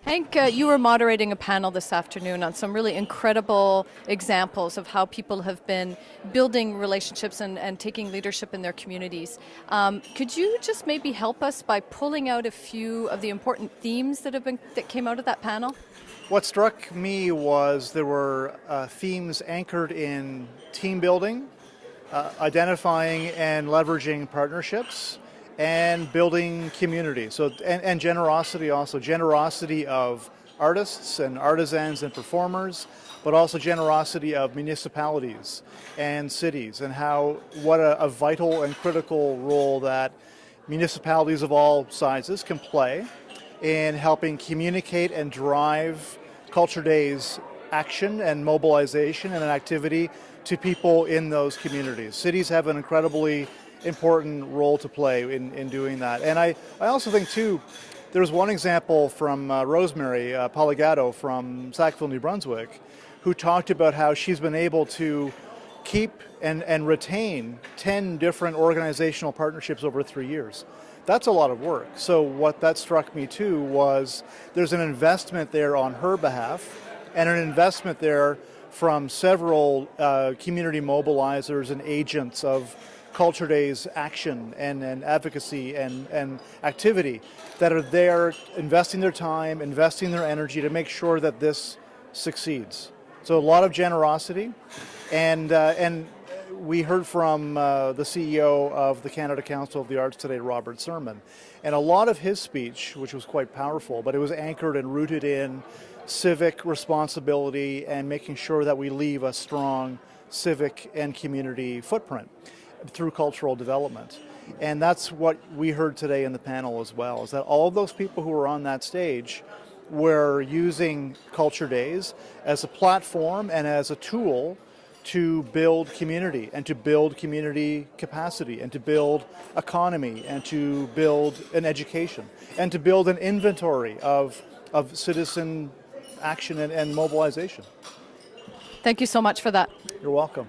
Hank, you were moderating a panel this afternoon on some really incredible examples of how people have been building relationships and taking leadership in their communities. Could you just maybe help us by pulling out a few of the important themes that came out of that panel? What struck me was there were themes anchored in team building, identifying and leveraging partnerships, and building community. And generosity also, generosity of artists and artisans and performers, but also generosity of municipalities and cities, and what a vital and critical role that municipalities of all sizes can play in helping communicate and drive Culture Day's action and mobilization and an activity to people in those communities. Cities have an incredibly important role to play in doing that. And I also think too, there's one example from Rosemary Poligato from Sackville, New Brunswick, who talked about how she's been able to keep and retain 10 different organizational partnerships over 3 years. That's a lot of work. So what that struck me too was there's an investment there on her behalf and an investment there from several community mobilizers and agents of Culture Day's action and advocacy and activity that are there investing their time, investing their energy to make sure that this succeeds. So a lot of generosity, and we heard from the CEO of the Canada Council of the Arts today, Robert Sermon, and a lot of his speech, which was quite powerful, but it was anchored and rooted in civic responsibility and making sure that we leave a strong civic and community footprint through cultural development. And that's what we heard today in the panel as well, is that all of those people who were on that stage were using Culture Days as a platform and as a tool to build community and to build community capacity and to build economy and to build an education and to build an inventory of citizen action and mobilization. Thank you so much for that. You're welcome.